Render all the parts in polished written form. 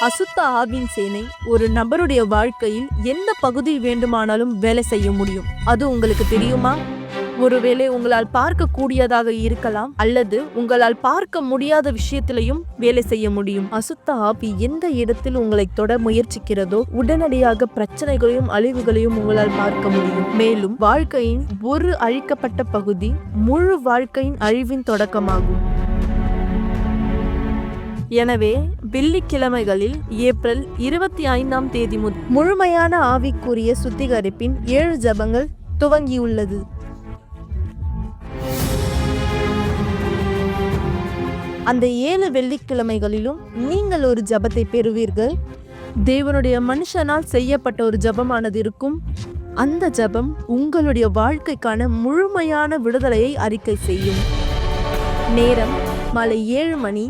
அசுத்த ஆவின் சேனை ஒரு நபருடைய வாழ்க்கையில் எந்த பகுதி வேண்டுமானாலும் வேலை செய்ய முடியும். அது உங்களுக்கு தெரியுமா? ஒருவேளை உங்களால் பார்க்க கூடியதாக இருக்கலாம், அல்லது உங்களால் பார்க்க முடியாத விஷயத்திலையும் வேலை செய்ய முடியும். அசுத்த ஆவி எந்த இடத்தில் உங்களை தொட முயற்சிக்கிறதோ உடனடியாக பிரச்சனைகளையும் அழிவுகளையும் உங்களால் பார்க்க முடியும். மேலும் வாழ்க்கையின் ஒரு அழிக்கப்பட்ட பகுதி முழு வாழ்க்கையின் அழிவின் தொடக்கமாகும். எனவே வெள்ளிக்கிழமைகளில் ஏப்ரல் 25ஆம் தேதி முதல் முழுமையான ஆவிக்குரிய சுத்திகரிப்பின் 7 ஜபங்கள் துவங்கியுள்ளது. அந்த 7 வெள்ளிக்கிழமைகளிலும் நீங்கள் ஒரு ஜபத்தை பெறுவீர்கள். தேவனுடைய மனுஷனால் செய்யப்பட்ட ஒரு ஜபமானது இருக்கும். அந்த ஜபம் உங்களுடைய வாழ்க்கைக்கான முழுமையான விடுதலையை அறிக்கை செய்யும். நேரம் மாலை 7 மணி.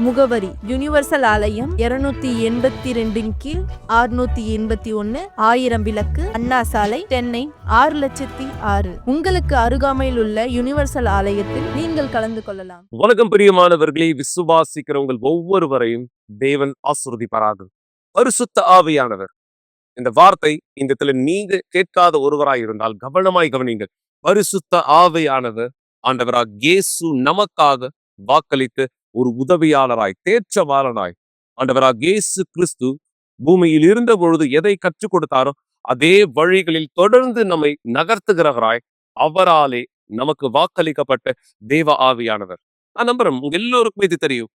முகவரி யுனிவர்சல் ஆலயம் 282 கீழ் 681 1000 விளக்கு, அண்ணா சாலை, சென்னை 6,06,000. உங்களுக்கு அருகாமையில் உள்ள யுனிவர்சல் ஆலயத்தில் நீங்கள் கலந்து கொள்ளலாம். வணக்கம் பிரியமானவர்களே, விசுவாசிக்கிறவங்கள் ஒவ்வொருவரையும் தேவன் ஆசீர்வதிப்பாராக. பரிசுத்த ஆவியானவர் இந்த வார்த்தை இந்த இடத்துல நீங்க கேட்காத ஒருவராய் இருந்தால் கவனமாய் கவனிங்கள். பரிசுத்த ஆவியானவர் ஆண்டவராக இயேசு நமக்காக வாக்களித்து ஒரு உதவியாளராய், தேற்றவாளனாய், ஆண்டவராக இயேசு கிறிஸ்து பூமியில் இருந்த பொழுது எதை கற்றுக் கொடுத்தாரோ அதே வழிகளில் தொடர்ந்து நம்மை நகர்த்துகிறவராய், அவராலே நமக்கு வாக்களிக்கப்பட்ட தேவ ஆவியானவர். நான் நம்புறேன் உங்க எல்லோருக்குமே இது தெரியும்.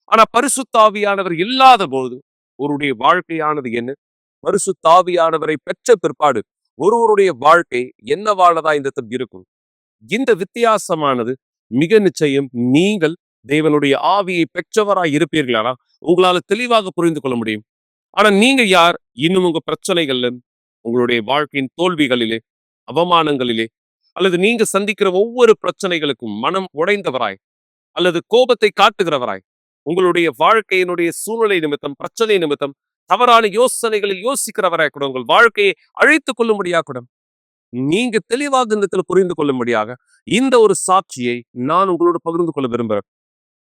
ஆனா பரிசுத்த ஆவியானவர் இல்லாத போது ஒருவருடைய வாழ்க்கையானது என்ன? பரிசுத்த ஆவியானவரை பெற்ற பிற்பாடு ஒருவருடைய வாழ்க்கை என்னவானதா இந்த இருக்கும்? இந்த வித்தியாசமானது மிக நிச்சயம் நீங்கள் தேவனுடைய ஆவியை பெற்றவராய் இருப்பீர்களா உங்களால தெளிவாக புரிந்து கொள்ள முடியும். ஆனா நீங்க யார்? இன்னும் உங்க பிரச்சனைகள்ல, உங்களுடைய வாழ்க்கையின் தோல்விகளிலே, அவமானங்களிலே, அல்லது நீங்க சந்திக்கிற ஒவ்வொரு பிரச்சனைகளுக்கும் மனம் உடைந்தவராய் அல்லது கோபத்தை காட்டுகிறவராய், உங்களுடைய வாழ்க்கையினுடைய சூழ்நிலை நிமித்தம், பிரச்சனை நிமித்தம் தவறான யோசனைகளில் யோசிக்கிறவராய் கூட, உங்கள் வாழ்க்கையை அழைத்துக் கொள்ளும்படியாக கூட நீங்க தெளிவாக இந்த புரிந்து கொள்ளும்படியாக இந்த ஒரு சாட்சியை நான் உங்களோடு பகிர்ந்து கொள்ள விரும்புகிறேன்.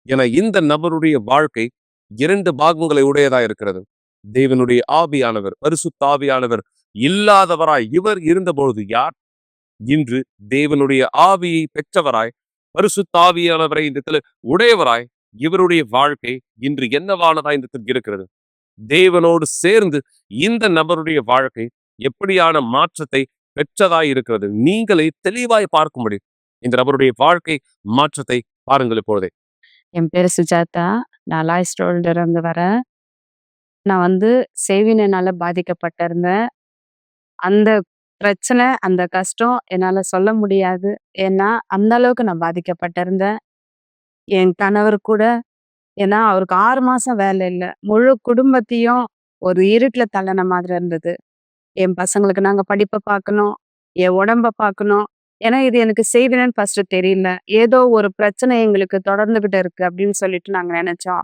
என இந்த நபருடைய வாழ்க்கை 2 பாகங்களை உடையதா இருக்கிறது. தேவனுடைய ஆவியானவர், பரிசுத்த ஆவியானவர் இல்லாதவராய் இவர் இருந்தபொழுது யார்? இன்று தேவனுடைய ஆவியை பெற்றவராய், பரிசுத்த ஆவியானவரை இந்த உடையவராய் இவருடைய வாழ்க்கை இன்று என்னவானதா இந்த இருக்கிறது? தேவனோடு சேர்ந்து இந்த நபருடைய வாழ்க்கை எப்படியான மாற்றத்தை பெற்றதாய் இருக்கிறது? நீங்களே தெளிவாய் பார்க்க முடியும். இந்த நபருடைய வாழ்க்கை மாற்றத்தை பாருங்கள் இப்பொழுதே. என் பேரு சுஜாதா. நான் லாய்ஸ் ரோல்ல இருந்து வரேன். நான் செய்வினைனால பாதிக்கப்பட்டிருந்தேன். அந்த பிரச்சனை, அந்த கஷ்டம் என்னால சொல்ல முடியாது. ஏன்னா அந்த அளவுக்கு நான் பாதிக்கப்பட்டிருந்தேன். என் கணவர் கூட, ஏன்னா அவருக்கு 6 மாசம் வேலை இல்ல. முழு குடும்பத்தையும் ஒரு இருட்டுல தள்ளின மாதிரி இருந்தது. என் பசங்களுக்கு நாங்க படிப்பை பார்க்கணும், என் உடம்ப பார்க்கணும். ஏன்னா இது எனக்கு செய்வினைன்னு ஃபர்ஸ்ட் தெரியல. ஏதோ ஒரு பிரச்சனை எங்களுக்கு தொடர்ந்துகிட்டு இருக்கு அப்படின்னு சொல்லிட்டு நாங்க நினைச்சோம்.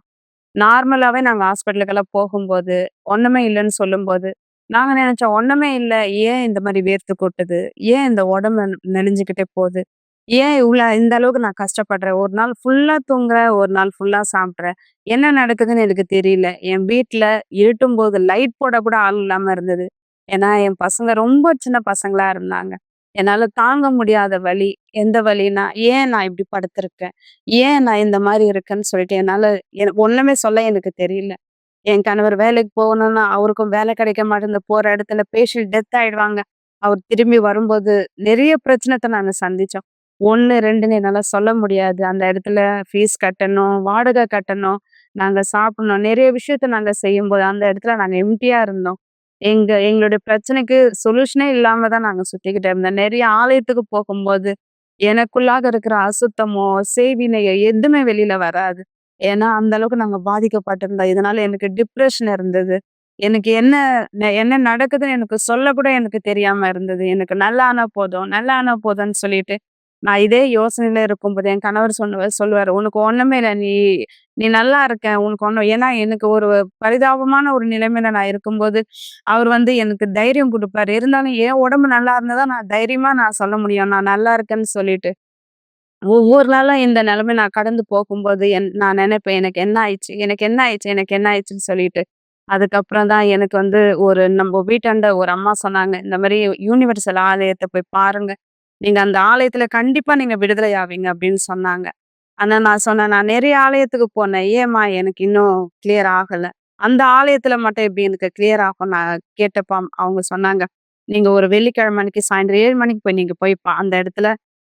நார்மலாவே நாங்க ஹாஸ்பிட்டலுக்கெல்லாம் போகும்போது ஒண்ணுமே இல்லைன்னு சொல்லும்போது நாங்க நினைச்சோம், ஒண்ணுமே இல்லை, ஏன் இந்த மாதிரி வேர்த்து கொட்டுது, ஏன் இந்த உடம்பு நெளிஞ்சுக்கிட்டே போகுது, ஏன் இவ்வளவு இந்த அளவுக்கு நான் கஷ்டப்படுறேன், ஒரு நாள் ஃபுல்லா தூங்குறேன், ஒரு நாள் ஃபுல்லா சாப்பிட்றேன், என்ன நடக்குதுன்னு எனக்கு தெரியல. என் வீட்டுல இருட்டும் போது லைட் போட கூட ஆள் இல்லாம இருந்தது. ஏன்னா என் பசங்க ரொம்ப சின்ன பசங்களா இருந்தாங்க. என்னால தாங்க முடியாத வலி. எந்த வலினா, ஏன் நான் இப்படி படுத்திருக்கேன், ஏன் நான் இந்த மாதிரி இருக்கேன்னு சொல்லிட்டு என்னால ஒண்ணுமே சொல்ல எனக்கு தெரியல. என் கணவர் வேலைக்கு போகணும்னா அவருக்கும் வேலை கிடைக்க மாட்டேங்குது. போற இடத்துல பேஷண்ட் டெத் ஆயிடுவாங்க. அவர் திரும்பி வரும்போது நிறைய பிரச்சனைத்தை நாங்க சந்திச்சோம். 1, 2ன்னு என்னால சொல்ல முடியாது. அந்த இடத்துல ஃபீஸ் கட்டணும், வாடகை கட்டணும், நாங்க சாப்பிடணும், நிறைய விஷயத்த நாங்க செய்யும்போது அந்த இடத்துல நாங்க எம்டியா இருந்தோம். எங்களுடைய பிரச்சனைக்கு சொல்யூஷனே இல்லாம தான் நாங்க சுத்திக்கிட்டு இருந்தோம். நிறைய ஆலயத்துக்கு போகும்போது எனக்குள்ளாக இருக்கிற அசுத்தமோ, செய்வினையோ எதுவுமே வெளியில வராது. ஏன்னா அந்த அளவுக்கு நாங்க பாதிக்கப்பட்டிருந்தோம். இதனால எனக்கு டிப்ரெஷன் இருந்தது. எனக்கு என்ன நடக்குதுன்னு எனக்கு சொல்ல கூட எனக்கு தெரியாம இருந்தது. எனக்கு நல்லா ஆனா போதும், நல்லா ஆனா போதும்ன்னு சொல்லிட்டு நான் இதே யோசனையில இருக்கும்போது என் கணவர் சொல்லுவாரு, உனக்கு ஒண்ணுமே இல்லை, நீ நீ நல்லா இருக்க, உனக்கு ஒண்ணும். ஏன்னா எனக்கு ஒரு பரிதாபமான ஒரு நிலைமையில நான் இருக்கும்போது அவர் எனக்கு தைரியம் கொடுப்பாரு. இருந்தாலும் என் உடம்பு நல்லா இருந்ததா நான் தைரியமா நான் சொல்ல முடியும், நான் நல்லா இருக்கேன்னு சொல்லிட்டு. ஒவ்வொரு நாளும் இந்த நிலைமை நான் கடந்து போகும்போது நான் நினைப்பேன், எனக்கு என்ன ஆயிடுச்சு? எனக்கு என்ன ஆயிடுச்சு? எனக்கு என்ன ஆயிடுச்சுன்னு சொல்லிட்டு. அதுக்கப்புறம் தான் எனக்கு வந்து நம்ம வீட்டாண்ட ஒரு அம்மா சொன்னாங்க, இந்த மாரி யுனிவர்சல் ஆலயத்த போய் பாருங்க. நீங்க அந்த ஆலயத்துல கண்டிப்பா நீங்க விடுதலை ஆவீங்க அப்படின்னு சொன்னாங்க. ஆனா நான் சொன்னேன், நான் நெறைய ஆலயத்துக்கு போனேன். ஏம்மா எனக்கு இன்னும் கிளியர் ஆகல. அந்த ஆலயத்துல மட்டும் எப்படி எனக்கு கிளியர் ஆகும்? நான் கேட்டப்ப அவங்க சொன்னாங்க, நீங்க ஒரு வெள்ளிக்கிழமை அன்னைக்கு சாயந்தரம் 7 மணிக்கு போய் நீங்க போய் அந்த இடத்துல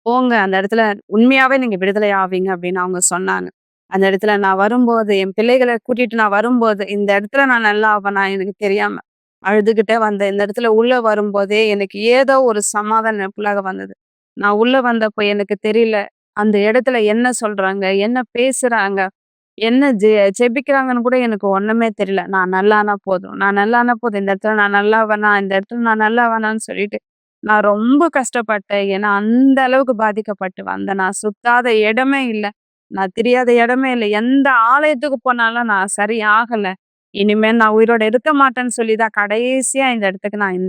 போங்க. அந்த இடத்துல உண்மையாவே நீங்க விடுதலை ஆவீங்க அப்படின்னு அவங்க சொன்னாங்க. அந்த இடத்துல நான் வரும்போது, என் பிள்ளைகள கூட்டிட்டு நான் வரும்போது, இந்த இடத்துல நான் நல்லா ஆவேனா எனக்கு தெரியாம அழுதுகிட்டே வந்தேன். இந்த இடத்துல உள்ள வரும்போதே எனக்கு ஏதோ ஒரு சமாதானம் எனக்குள்ளாக வந்தது. நான் உள்ள வந்தப்போ எனக்கு தெரியல. அந்த இடத்துல என்ன சொல்றாங்க? என்ன பேசுறாங்க? என்ன ஜெபிக்கிறாங்கன்னு கூட எனக்கு ஒண்ணுமே தெரியல. நான் நல்லானா போதும். நான் நல்லானா போதும். இந்த இடத்துல நான் நல்லா ஆவேனா? இந்த இடத்துல நான் நல்லா ஆவேனான்னு சொல்லிட்டு, நான் ரொம்ப கஷ்டப்பட்டேன். ஏன்னா, அந்த அளவுக்கு பாதிக்கப்பட்டு வந்தேன். நான் சுத்தாத இடமே இல்ல. நான் தெரியாத இடமே இல்ல. எந்த ஆலயத்துக்கு போனாலும் நான் சரி ஆகல. இனிமே நான் உயிரோட இருக்க மாட்டேன்னு சொல்லி தான் கடைசியா இந்த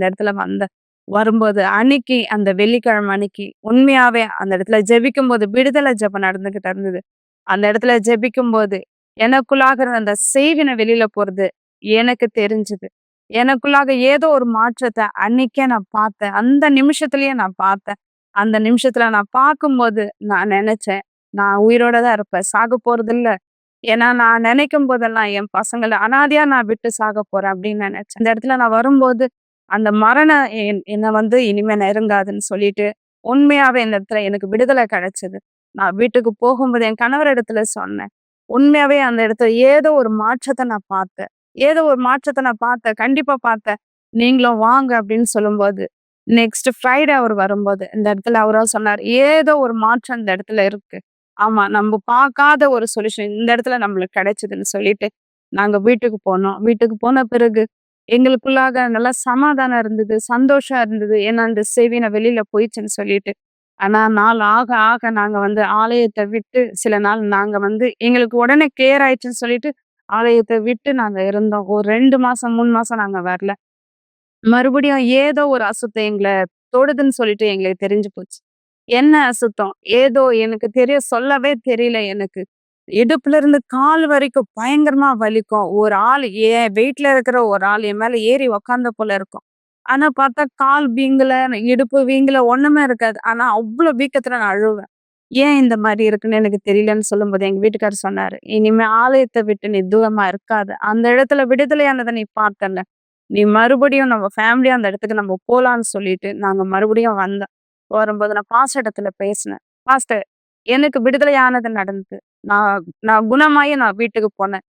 இடத்துல வந்தேன். வரும்போது அன்னைக்கு அந்த வெள்ளிக்கிழமை அன்னைக்கு உண்மையாவே அந்த இடத்துல ஜெபிக்கும்போது விடுதலை ஜெபம் நடந்துகிட்டு இருந்தது. அந்த இடத்துல ஜெபிக்கும்போது, எனக்குள்ளாக இருந்த அந்த செய்வின வெளியில போறது எனக்கு தெரிஞ்சது. எனக்குள்ளாக ஏதோ ஒரு மாற்றத்த அன்னைக்கே நான் பார்த்தேன். அந்த நிமிஷத்திலேயே நான் பார்த்தேன். அந்த நிமிஷத்துல நான் பார்க்கும்போது நான் நெனச்சேன், நான் உயிரோட தான் இருப்பேன். சாகப் போறதில்ல. ஏன்னா நான் நினைக்கும் போதெல்லாம் என் பசங்கள அனாதையா நான் விட்டு சாகப் போறேன் அப்படின்னு நெனச்சேன். அந்த இடத்துல நான் வரும்போது, அந்த மரணம் என்ன வந்து இனிமே நெருங்காதுன்னு சொல்லிட்டு, உண்மையாவே இந்த இடத்துல எனக்கு விடுதலை கிடைச்சது. நான் வீட்டுக்கு போகும்போது என் கணவர் இடத்துல சொன்னேன். உண்மையாவே அந்த இடத்துல ஏதோ ஒரு மாற்றத்த நான் பார்த்தேன். ஏதோ ஒரு மாற்றத்த நான் பார்த்தேன். கண்டிப்பா பார்த்தேன். நீங்களும் வாங்க அப்படின்னு சொல்லும்போது, நெக்ஸ்ட் ஃப்ரைடே அவர் வரும்போது, இந்த இடத்துல அவரா சொன்னாரு, ஏதோ ஒரு மாற்றம் இந்த இடத்துல இருக்கு. ஆமா, நம்ப பார்க்காத ஒரு சொல்யூஷன் இந்த இடத்துல நம்மளுக்கு கிடைச்சதுன்னு சொல்லிட்டு, நாங்க வீட்டுக்கு போனோம். வீட்டுக்கு போன பிறகு எங்களுக்குள்ளாக நல்லா சமாதானம் இருந்தது, சந்தோஷம் இருந்தது. ஏன்னா, இந்த செவின வெளியில போயிடுச்சுன்னு சொல்லிட்டு. ஆனா, நாள் ஆக ஆக நாங்க வந்து ஆலயத்த விட்டு சில நாள் நாங்க வந்து எங்களுக்கு உடனே கிளியர் ஆயிடுச்சுன்னு சொல்லிட்டு, ஆலயத்த விட்டு நாங்க இருந்தோம். ஒரு 2 மாசம், 3 மாசம் நாங்க வரல. மறுபடியும் ஏதோ ஒரு அசுத்தம் எங்கள தொடுதுன்னு சொல்லிட்டு எங்களுக்கு தெரிஞ்சு போச்சு. என்ன அசுத்தம்? ஏதோ எனக்கு சொல்லவே தெரியல எனக்கு. இடுப்புல இருந்து கால் வரைக்கும் பயங்கரமா வலிக்கும். ஒரு ஆள் என் வெயிட்ல இருக்கிற ஒரு ஆள் என் மேல ஏறி உக்காந்த போல இருக்கும். ஆனா பார்த்தா கால் வீங்கல, இடுப்பு வீங்கல, ஒண்ணுமே இருக்காது. ஆனா அவ்ளோ வீக்கத்துல நான் அழுவேன். ஏன் இந்த மாரி இருக்குன்னு எனக்கு தெரியலன்னு சொல்லும்போது எங்க வீட்டுக்காரர் சொன்னாரு, "இனிமே ஆலயத்த விட்டு நீ தூரமா இருக்காத. அந்த இடத்துல விடுதலையானத நீ பார்த்தல்ல. நீ மறுபடியும் நம்ம ஃபேமிலியா அந்த இடத்துக்கு நம்ம போலான்னு" சொல்லிட்டு நாங்க மறுபடியும் வந்தோம். வரும்போது நான் பாஸ்டர் இடத்துல பேசினேன். "பாஸ்டர், எனக்கு விடுதலையானது நடந்தது. நான் நான் குணமாயி நான் வீட்டுக்கு போனேன்.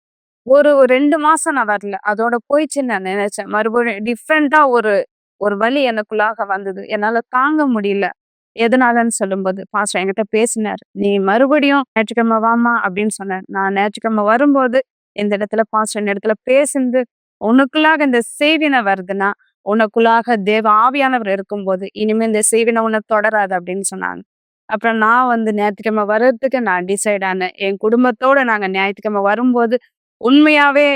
ஒரு 2 மாசம் நான் வரல. அதோட போயிடுச்சுன்னு நான் நினைச்சேன். மறுபடியும் டிஃப்ரெண்ட்டா ஒரு ஒரு வலி எனக்குள்ளாக வந்தது. என்னால தாங்க முடியல. எதனாலன்னு சொல்லும்போது, பாஸ்டர் என்கிட்ட பேசினாரு. "நீ மறுபடியும் ஞாயிற்றுக்கிழமை வாம்மா" அப்படின்னு சொன்னாரு. நான் ஞாயிற்றுக்கிழமை வரும்போது, இந்த இடத்துல பாஸ்டர் இந்த இடத்துல பேசினது, "உனக்குள்ளாக இந்த செய்வினை வருதுன்னா, உனக்குள்ளாக தேவ ஆவியானவர் இருக்கும்போது, இனிமே இந்த செய்வினை உன்னை தொடராது" அப்படின்னு சொன்னாங்க. அப்புறம் நான் வந்து ஞாயிற்றுக்கிழமை வர்றதுக்கு நான் டிசைட் ஆனேன். என் குடும்பத்தோட நாங்க ஞாயிற்றுக்கிழமை வரும்போது, உண்மையாவே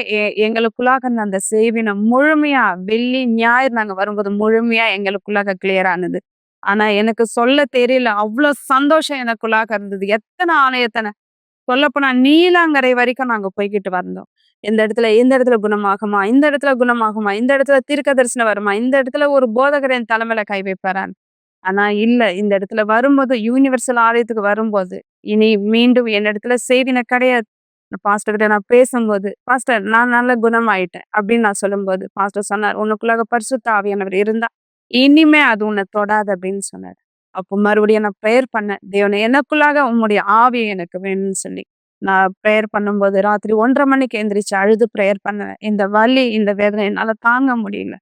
எங்களுக்குள்ளாக இருந்த அந்த செய்வினை முழுமையா வெள்ளி, ஞாயிறு நாங்க வரும்போது முழுமையா எங்களுக்குள்ளாக கிளியர் ஆனது. ஆனா எனக்கு சொல்ல தெரியல. அவ்ளோ சந்தோஷம் எனக்குள்ளாக இருந்தது. எத்தன ஆலயத்தன சொல்லப்போனா நீலாங்கரை வரைக்கும் நாங்க போய்க்கிட்டு வந்தோம். இந்த இடத்துல குணமாகுமா? இந்த இடத்துல குணமாகுமா? இந்த இடத்துல தீர்க்க தரிசனம் வருமா? இந்த இடத்துல ஒரு போதகர் என் தலைமையில கை வைப்பாரான்னு. ஆனா இல்ல. இந்த இடத்துல வரும்போது யுனிவர்சல் ஆலயத்துக்கு வரும்போது, இனி மீண்டும் என்னிடத்துல செய்தின கிடையாது. பாஸ்டர் கிட்ட நான் பேசும்போது, "பாஸ்டர் நான் நல்ல குணமாயிட்டேன்" அப்படின்னு நான் சொல்லும்போது, பாஸ்டர் சொன்னார், "உனக்குள்ளாக பரிசுத்த ஆவியானவர் இருந்தா, இனிமே அது உன்னை தொடாது" அப்படின்னு சொன்னாரு. அப்போ மறுபடியும் நான் பிரேயர் பண்ணேன். தேவனே எனக்குள்ளாக உம்முடைய ஆவி எனக்கு வேணும்னு சொல்லி. நான் பிரேயர் பண்ணும்போது ராத்திரி 1:30 மணிக்கு எந்திரிச்சு அழுது பிரேயர் பண்ணேன். இந்த வலி, இந்த வேதனை என்னால தாங்க முடியல.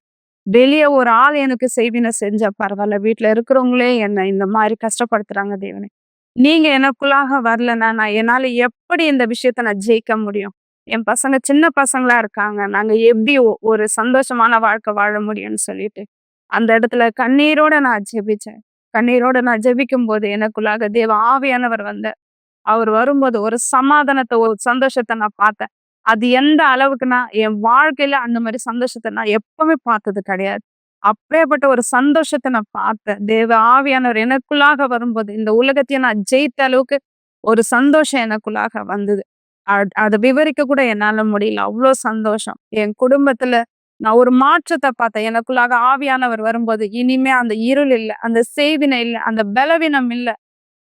வெளிய ஒரு ஆள் எனக்கு செய்வினை செஞ்சா பரவால்ல. வீட்ல இருக்கிறவங்களே என்ன இந்த மாரி கஷ்டப்படுத்துறாங்க தேவனே. நீங்க எனக்குள்ளாக வரலன்னா, என்னால எப்படி இந்த விஷயத்த நான் ஜெயிக்க முடியும்? என் பசங்க சின்ன பசங்களா இருக்காங்க. நாங்க எப்படி ஒரு சந்தோஷமான வாழ்க்கை வாழ முடியும்னு சொல்லிட்டு, அந்த இடத்துல கண்ணீரோட நான் ஜெபிச்சேன். கண்ணீரோட நான் ஜெபிக்கும்போது எனக்குள்ளாக தேவ ஆவியானவர் வந்தார். அவர் வரும்போது ஒரு சமாதானத்த, ஒரு சந்தோஷத்த நான் பார்த்தேன். அது எந்த அளவுக்குன்னா, என் வாழ்க்கையில அந்த மாரி சந்தோஷத்த நான் எப்பவுமே பார்த்தது கிடையாது. அப்படியேப்பட்ட ஒரு சந்தோஷத்தை நான் பார்த்தேன். தேவ ஆவியானவர் எனக்குள்ளாக வரும்போது, இந்த உலகத்தையே நான் ஜெயித்த அளவுக்கு ஒரு சந்தோஷம் எனக்குள்ளாக வந்தது. அத விவரிக்க கூட என்னால முடியல. அவ்ளோ சந்தோஷம். என் குடும்பத்துல நான் ஒரு மாற்றத்த பார்த்தேன். எனக்குள்ளாக ஆவியானவர் வரும்போது, இனிமே அந்த இருள் இல்ல, அந்த செய்வினை இல்ல, அந்த பலவீனம் இல்ல.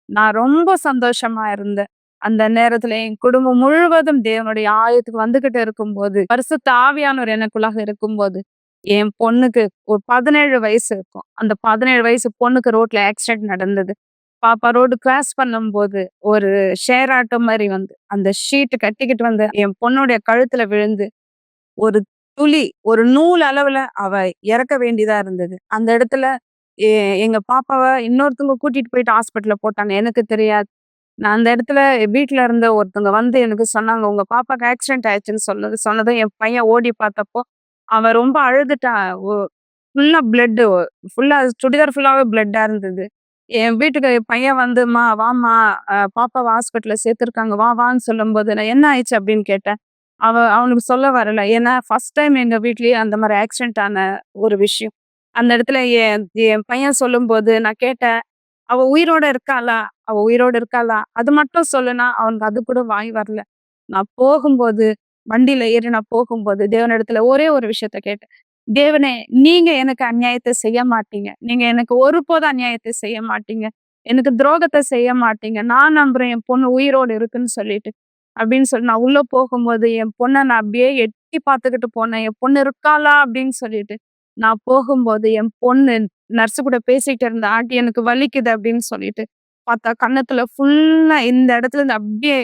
நான் ரொம்ப சந்தோஷமா இருந்தேன். அந்த நேரத்துல என் குடும்பம் முழுவதும் தேவனுடைய ஆலயத்துக்கு வந்துகிட்டு இருக்கும்போது, பரிசுத்த ஆவியானவர் எனக்குள்ளாக இருக்கும்போது, என் பொண்ணுக்கு ஒரு 17 வயசு இருக்கும். அந்த 17 வயசு பொண்ணுக்கு ரோட்ல ஆக்சிடென்ட் நடந்தது. பாப்பா ரோடு கிராஸ் பண்ணும்போது, ஒரு ஷேர் ஆட்டோ மாரி வந்து, அந்த ஷீட் கட்டிக்கிட்டு வந்து என் பொண்ணுடைய கழுத்துல விழுந்து, ஒரு துளி, ஒரு நூல் அளவுல அவ இறக்க வேண்டியதா இருந்தது. அந்த இடத்துல எ எங்க பாப்பாவ இன்னொருத்தவங்க கூட்டிட்டு போயிட்டு ஹாஸ்பிட்டல்ல போட்டாங்க. எனக்கு தெரியாது. நான் அந்த இடத்துல வீட்ல இருந்த ஒருத்தவங்க வந்து எனக்கு சொன்னாங்க, "உங்க பாப்பாக்கு ஆக்சிடென்ட் ஆயிடுச்சுன்னு" சொன்னதும் என் பையன் ஓடி பார்த்தப்போ, அவன் ரொம்ப அழுதுட்டான். ஃபுல்லா பிளட்டு, ஃபுல்லா சுடிதார் ஃபுல்லாவே பிளட்டா இருந்தது. என் வீட்டுக்கு என் பையன் வந்து, "அம்மா வாம்மா, பாப்பாவ ஹாஸ்பிட்டல்ல சேர்த்துருக்காங்க. வா வான்னு" சொல்லும்போது, நான் "என்ன ஆயிடுச்சு?" அப்படின்னு கேட்டேன். அவனுக்கு சொல்ல வரல. ஏன்னா ஃபர்ஸ்ட் டைம் எங்க வீட்லயே அந்த மாரி ஆக்சிடென்ட் ஆன ஒரு விஷயம். அந்த இடத்துல என் என் பையன் சொல்லும்போது நான் கேட்டேன், "அவ உயிரோட இருக்காளா? அவ உயிரோட இருக்காளா?" அது மட்டும் சொல்லுனா, அவனுக்கு அது கூட வாய் வரல. நான் போகும்போது, வண்டியில ஏறி நான் போகும்போது, தேவனிடத்துல ஒரே ஒரு விஷயத்த கேட்டேன். "தேவனே, நீங்க எனக்கு அநியாயத்த செய்ய மாட்டீங்க. நீங்க எனக்கு ஒருபோதும் அநியாயத்த செய்ய மாட்டீங்க. எனக்கு துரோகத்த செய்ய மாட்டீங்க. நான் நம்புறேன் என் பொண்ணு உயிரோடு இருக்குன்னு சொல்லிட்டு." அப்படின்னு சொல்லி நான் உள்ள போகும்போது, என் பொண்ண நான் அப்படியே எட்டி பார்த்துக்கிட்டு போனேன். "என் பொண்ணு இருக்காளா?" அப்படின்னு சொல்லிட்டு. நான் போகும்போது என் பொண்ணு நர்ஸ் கூட பேசிட்டு இருந்தா. "ஆண்டி எனக்கு வலிக்குது" அப்படின்னு சொல்லிட்டு. பார்த்தா கன்னத்துல ஃபுல்லா இந்த இடத்துல இருந்து அப்படியே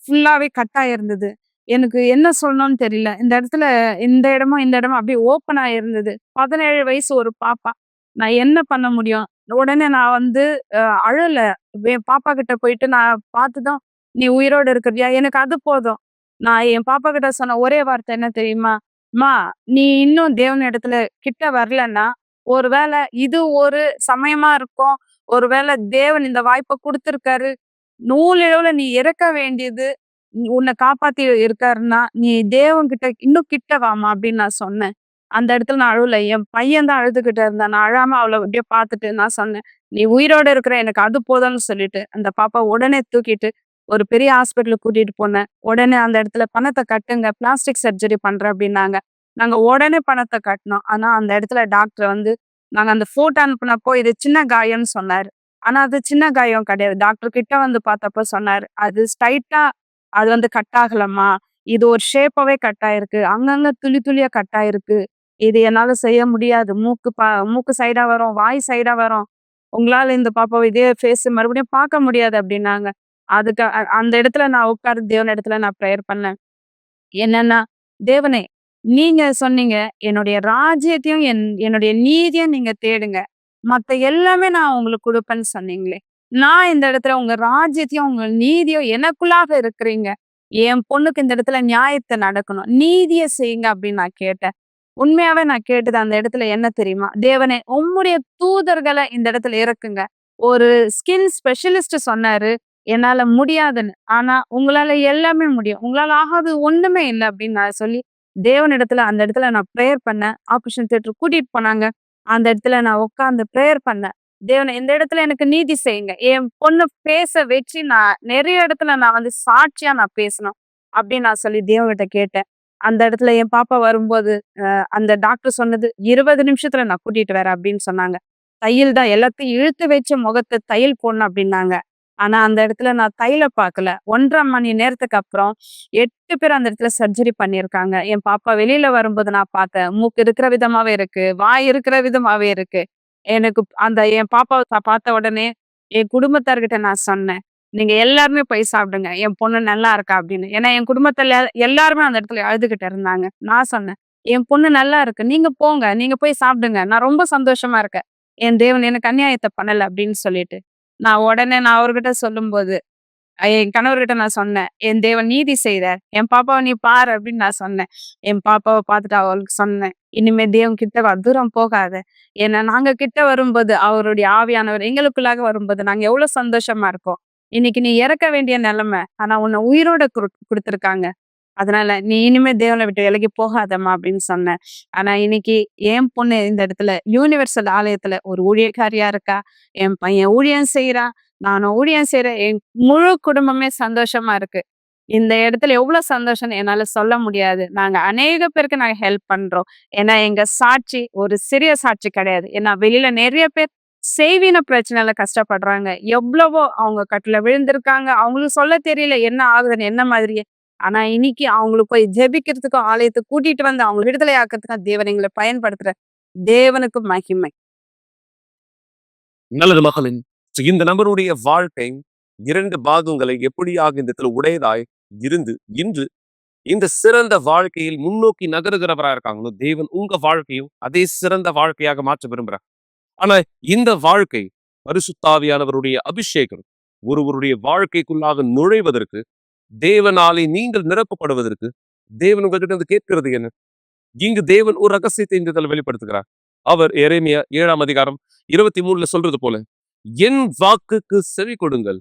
ஃபுல்லாவே கட் ஆயிருந்தது. எனக்கு என்ன சொல்லணும்னு தெரியல. இந்த இடத்துல இந்த இடமும் அப்படியே ஓப்பன் ஆயிருந்தது. 17 வயசு ஒரு பாப்பா. நான் என்ன பண்ண முடியும்? உடனே நான் வந்து அ அழல. என் பாப்பா கிட்ட போயிட்டு நான் பார்த்துதான், "நீ உயிரோட இருக்கிறியா?" எனக்கு அது போதும். நான் என் பாப்பா கிட்ட சொன்ன ஒரே வார்த்தை என்ன தெரியுமா? "அம்மா, நீ இன்னும் தேவன் இடத்துல கிட்ட வரலன்னா, ஒருவேள இது ஒரு சமயமா இருக்கும். ஒருவேள தேவன் இந்த வாய்ப்ப குடுத்திருக்காரு. நூலிழவுல நீ இறக்க வேண்டியது உன்னை காப்பாத்தி இருக்காருன்னா, நீ தேவன்கிட்ட இன்னும் கிட்ட வாம்மா" அப்படின்னு நான் சொன்னேன். அந்த இடத்துல நான் அழல. என் பையன் தான் அழுதுகிட்டு இருந்தான். நான் அழாம அவள அப்படியே பார்த்துட்டு நான் சொன்னேன், "நீ உயிரோட இருக்கிற, எனக்கு அது போதும்னு" சொல்லிட்டு, அந்த பாப்பா உடனே தூக்கிட்டு ஒரு பெரிய ஹாஸ்பிட்டலுக்கு கூட்டிட்டு போனேன். உடனே அந்த இடத்துல "பணத்த கட்டுங்க, பிளாஸ்டிக் சர்ஜரி பண்றேன்" அப்படின்னாங்க. நாங்க உடனே பணத்த கட்டுனோம். ஆனா அந்த இடத்துல டாக்டர் வந்து, நாங்க அந்த ஃபோட்டோ அனுப்புனப்போ இது சின்ன காயம்னு சொன்னாரு. ஆனா அது சின்ன காயம் கிடையாது. டாக்டர் கிட்ட வந்து பார்த்தப்ப சொன்னாரு, "அது ஸ்ட்ரைட்டா அது வந்து கட் ஆகலம்மா. இது ஒரு ஷேப்பாவே கட் ஆயிருக்கு. அங்கங்க துளி துளியா கட் ஆயிருக்கு. இது என்னால செய்ய முடியாது. மூக்கு சைடா வரும், வாய் சைடா வரும். உங்களால இந்த பாப்பாவ இதே ஃபேஸ் மறுபடியும் பார்க்க முடியாது" அப்படின்னாங்க. அதுக்கு அந்த இடத்துல நான் உட்கார்ந்து தேவன் இடத்துல நான் பிரேயர் பண்ணேன். என்னன்னா, "தேவனே, நீங்க சொன்னீங்க, என்னுடைய ராஜ்யத்தையும், என்னுடைய நீதியும் நீங்க தேடுங்க. மத்த எல்லாமே நான் உங்களுக்கு குடுப்பேன்னு சொன்னீங்களே. நான் இந்த இடத்துல உங்க ராஜ்யத்தையும், உங்க நீதியும் எனக்குள்ளாக இருக்கிறீங்க. என் பொண்ணுக்கு இந்த இடத்துல நியாயத்த நடக்கணும். நீதிய செய்யுங்க" அப்படின்னு நான் கேட்டேன். உண்மையாவே நான் கேட்டது அந்த இடத்துல என்ன தெரியுமா? "தேவனே, உம்முடைய தூதர்கள இந்த இடத்துல இறக்குங்க." ஒரு ஸ்கின் ஸ்பெஷலிஸ்ட் சொன்னாரு, என்னால முடியாதுன்னு. ஆனா, உங்களால எல்லாமே முடியும். உங்களால ஆகாதது ஒண்ணுமே இல்ல அப்படின்னு நான் சொல்லி, தேவனிடத்துல அந்த இடத்துல நான் பிரேயர் பண்ணேன். ஆப்பரேஷன் தியேட்டர் கூட்டிட்டு போனாங்க. அந்த இடத்துல நான் உட்கார்ந்து பிரேயர் பண்ணேன். தேவனே, இந்த இடத்துல எனக்கு நீதி செய்யுங்க. என் பொண்ணு பேச வச்சு நான் நெறைய இடத்துல நான் வந்து சாட்சியா நான் பேசணும். அப்படின்னு நான் சொல்லி தேவன்கிட்ட கேட்டேன். அந்த இடத்துல என் பாப்பா வரும்போது, அந்த டாக்டர் சொன்னது, "20 நிமிஷத்துல நான் கூட்டிட்டு வரேன்" அப்படின்னு சொன்னாங்க. தையல் தான் எல்லாத்தையும் இழுத்து வச்சு முகத்த தையல் போடணும் அப்படின்னாங்க. ஆனா அந்த இடத்துல நான் தையல பார்க்கல. 1 1/2 மணி நேரத்துக்கு அப்புறம் 8 பேர் அந்த இடத்துல சர்ஜரி பண்ணியிருக்காங்க. என் பாப்பா வெளியில வரும்போது நான் பார்த்தேன். மூக்கு இருக்கிற விதமாவே இருக்கு. வாய் இருக்கிற விதமாவே இருக்கு. எனக்கு அந்த என் பாப்பாவ பார்த்த உடனே என் குடும்பத்தார்கிட்ட நான் சொன்னேன். "நீங்க எல்லாருமே போய் சாப்பிடுங்க. என் பொண்ணு நல்லா இருக்கா" அப்படின்னு. ஏன்னா என் குடும்பத்துல எல்லாருமே அந்த இடத்துல அழுதுகிட்டு இருந்தாங்க. நான் சொன்னேன், "என் பொண்ணு நல்லா இருக்கு. நீங்க போங்க. நீங்க போய் சாப்பிடுங்க. நான் ரொம்ப சந்தோஷமா இருக்கேன். என் தேவன் எனக்கு அநியாயத்த பண்ணல" அப்படின்னு சொல்லிட்டு. நான் அவர்கிட்ட சொல்லும்போது, என் கணவர்கிட்ட நான் சொன்னேன். "என் தேவன் நீதி செய்றார். என் பாப்பாவ நீ பாரு" அப்படின்னு நான் சொன்னேன். என் பாப்பாவ பார்த்துட்டு அவளுக்கு சொன்னேன். "இனிமே தேவன் கிட்ட வா. தூரம் போகாத. ஏன்னா நாங்க கிட்ட வரும்போது, அவருடைய ஆவியானவர் எங்களுக்குள்ளாக வரும்போது, நாங்க எவ்வளவு சந்தோஷமா இருக்கோம். இன்னைக்கு நீ இறக்க வேண்டிய நிலைமை. ஆனா உன்னை உயிரோட குடுத்துருக்காங்க. அதனால நீ இனிமே தேவனை விட்டு விலகி போகாதம்மா அப்படின்னு சொன்னேன். ஆனா இன்னைக்கு என் பொண்ணு இந்த இடத்துல யூனிவர்சல் ஆலயத்துல ஒரு ஊழியக்காரியா இருக்கா. என் பையன் ஊழியம் செய்யறான். நானும் ஊழியம் செய்றேன். என் முழு குடும்பமே சந்தோஷமா இருக்கு. இந்த இடத்துல எவ்வளவு சந்தோஷம்னு என்னால சொல்ல முடியாது. நாங்க அநேக பேருக்கு நாங்க ஹெல்ப் பண்றோம். ஏன்னா எங்க சாட்சி ஒரு சிறிய சாட்சி கிடையாது. ஏன்னா வெளியில நிறைய பேர் செய்வின பிரச்சனையில கஷ்டப்படுறாங்க. எவ்வளவோ அவங்க கட்டுல விழுந்திருக்காங்க. அவங்களுக்கு சொல்ல தெரியல என்ன ஆகுதுன்னு என்ன மாதிரி. ஆனா இன்னைக்கு அவங்களுக்கு போய் ஜெபிக்கிறதுக்கும் ஆலயத்துக்கு கூட்டிட்டு வந்து அவங்க விடுதலை ஆக்கிறதுக்கும் தேவன் எங்களை பயன்படுத்துற தேவனுக்கு மகிமை. நல்லது மகளின் இந்த நபருடைய வாழ்க்கை 2 பாகங்களை எப்படியாக இந்த இடத்துல உடையதாய் இருந்து இன்று இந்த சிறந்த வாழ்க்கையில் முன்னோக்கி நகருகிறவரா இருக்காங்களோ தேவன் உங்க வாழ்க்கையும் அதே சிறந்த வாழ்க்கையாக மாற்ற விரும்புறார். ஆனா இந்த வாழ்க்கை பரிசுத்தாவியானவருடைய அபிஷேகம் ஒருவருடைய வாழ்க்கைக்குள்ளாக நுழைவதற்கு தேவனாலே நீங்கள் நிரப்பப்படுவதற்கு தேவன் உங்ககிட்ட வந்து கேட்கிறது என்ன? இங்கு தேவன் ஒரு ரகசியத்தை இந்த இடத்துல வெளிப்படுத்துகிறார். அவர் எரேமியா 7ஆம் அதிகாரம் 23ல சொல்றது போல, என் வாக்குக்கு செவி கொடுங்கள்.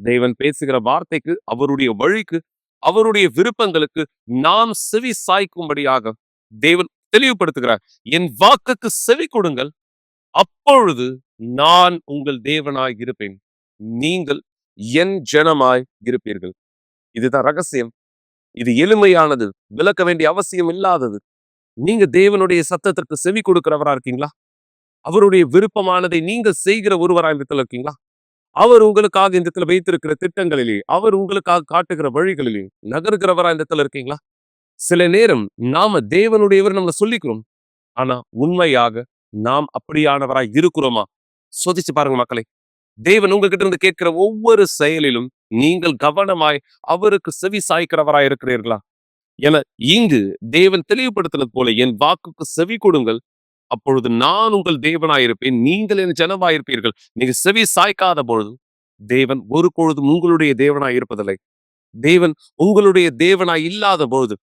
தேவன் பேசுகிற வார்த்தைக்கு, அவருடைய வழிக்கு, அவருடைய விருப்பங்களுக்கு நாம் செவி சாய்க்கும்படியாக தேவன் தெளிவுபடுத்துகிறார். என் வாக்குக்கு செவி கொடுங்கள், அப்பொழுது நான் உங்கள் தேவனாய் இருப்பேன், நீங்கள் என் ஜனமாய் இருப்பீர்கள். இதுதான் ரகசியம். இது எளிமையானது, விளக்க வேண்டிய அவசியம் இல்லாதது. நீங்க தேவனுடைய சத்தத்திற்கு செவி கொடுக்கிறவரா இருக்கீங்களா? அவருடைய விருப்பமானதை நீங்க செய்கிற ஒருவரா இந்த இடத்துல இருக்கீங்களா? அவர் உங்களுக்காக இந்த இடத்துல வைத்திருக்கிற திட்டங்களிலே, அவர் உங்களுக்காக காட்டுகிற வழிகளிலே நகர்கிறவரா இந்த இடத்துல இருக்கீங்களா? சில நேரம் நாம தேவனுடையவர் நம்மள சொல்லிக்கிறோம். ஆனா உண்மையாக நாம் அப்படியானவராய் இருக்கிறோமா? சோதிச்சு பாருங்க மக்களே. தேவன் உங்ககிட்ட இருந்து கேட்கிற ஒவ்வொரு செயலிலும் நீங்கள் கவனமாய் அவருக்கு செவி சாய்க்கிறவராய் இருக்கிறீர்களா? என இங்கு தேவன் தெளிவுபடுத்தினது போல, என் வாக்குக்கு செவி கொடுங்கள், அப்பொழுது நான் உங்கள் தேவனாயிருப்பேன், நீங்கள் என் ஜனமாயிருப்பீர்கள். நீங்க செவி சாய்க்காத பொழுது தேவன் ஒரு பொழுதும் உங்களுடைய தேவனாய் இருப்பதில்லை. தேவன் உங்களுடைய தேவனாய் இல்லாத பொழுது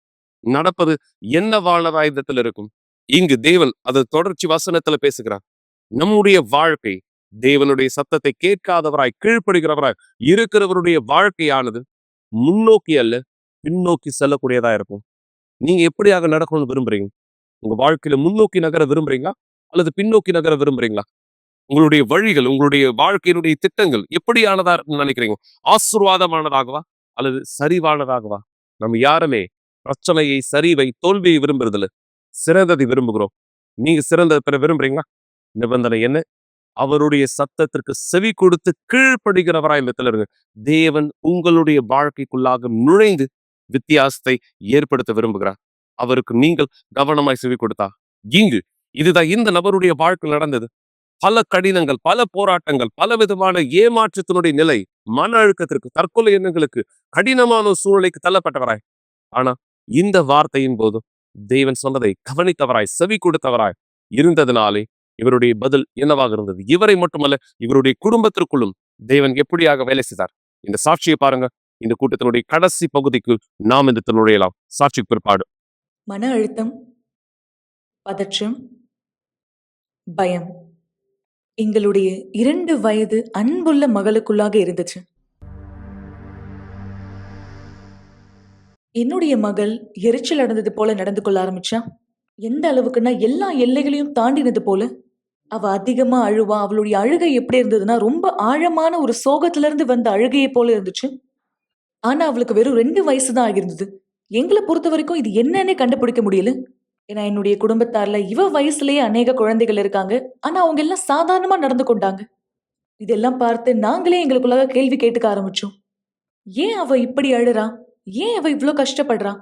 நடப்பது என்ன வாழ்நாயுதத்தில் இருக்கும். இங்கு தேவன் அது தொடர்ச்சி வசனத்துல பேசுகிறார். நம்முடைய வாழ்க்கை தேவனுடைய சத்தத்தை கேட்காதவராய் கீழ்ப்படுகிறவராய் இருக்கிறவருடைய வாழ்க்கையானது முன்னோக்கி அல்ல பின்னோக்கி செல்லக்கூடியதா இருக்கும். நீங்க எப்படியாக நடக்கணும்னு விரும்புறீங்க? உங்க வாழ்க்கையில முன்னோக்கி நகர விரும்புறீங்களா அல்லது பின்னோக்கி நகர விரும்புறீங்களா? உங்களுடைய வழிகள், உங்களுடைய வாழ்க்கையினுடைய திட்டங்கள் எப்படியானதா இருக்குன்னு நினைக்கிறீங்க? ஆசீர்வாதமானதாகவா அல்லது சரிவானதாகவா? நம்ம யாருமே பிரச்சனையை, சரிவை, தோல்வியை விரும்புறதில்ல, சிறந்ததை விரும்புகிறோம். நீங்க சிறந்ததை பெற விரும்புறீங்களா? நிபந்தனை என்ன? அவருடைய சத்தத்திற்கு செவி கொடுத்து கீழ்ப்படுகிறவராய் இந்த இருங்க. தேவன் உங்களுடைய வாழ்க்கைக்குள்ளாக நுழைந்து வித்தியாசத்தை ஏற்படுத்த விரும்புகிறார். அவருக்கு நீங்கள் கவனமாய் செவி கொடுத்தா இங்கு இதுதான் இந்த நபருடைய வாழ்க்கை நடந்தது. பல கடினங்கள், பல போராட்டங்கள், பல விதமான ஏமாற்றத்தினுடைய நிலை, மன அழுத்தத்திற்கு, தற்கொலை எண்ணங்களுக்கு, கடினமான ஒரு சூழ்நிலைக்கு தள்ளப்பட்டவராய். ஆனா இந்த வார்த்தையின் போது தேவன் சொன்னதை கவனித்தவராய் செவி கொடுத்தவராய் இருந்ததுனாலே இவருடைய பதில் என்னவாக இருந்தது? இவரை மட்டுமல்ல, இவருடைய குடும்பத்திற்குள்ளும் தேவன் எப்படியாக வேலை செய்தார். இந்த சாட்சியை பாருங்க. இந்த கூட்டத்தினுடைய கடைசி பகுதிக்கு நாம் இந்த நுழையலாம். சாட்சி பிற்பாடு. மன அழுத்தம், பதற்றம், பயம் எங்களுடைய 2 வயது அன்புள்ள மகளுக்குள்ளாக இருந்துச்சு. என்னுடைய மகள் எரிச்சல் அடைந்தது போல நடந்து கொள்ள ஆரம்பிச்சா. எந்த அளவுக்குன்னா எல்லா எல்லைகளையும் தாண்டினது போல. அவ அதிகமா அழுவா. அவளுடைய அழுகை எப்படி இருந்ததுன்னா ரொம்ப ஆழமான ஒரு சோகத்துல இருந்து வந்த அழுகையை போல இருந்துச்சு. ஆனா அவளுக்கு வெறும் 2 வயசு தான் ஆகியிருந்தது. எங்களை பொறுத்த வரைக்கும் இது என்னன்னே கண்டுபிடிக்க முடியல. ஏன்னா என்னுடைய குடும்பத்தார்ல இவ வயசுலயே அநேக குழந்தைகள் இருக்காங்க. ஆனா அவங்க எல்லாம் சாதாரணமா நடந்து கொண்டாங்க. இதெல்லாம் பார்த்து நாங்களே எங்களுக்குள்ளாக கேள்வி கேட்டுக்க ஆரம்பிச்சோம். ஏன் அவ இப்படி அழுறா? ஏன் அவ இவ்ளோ கஷ்டப்படுறா?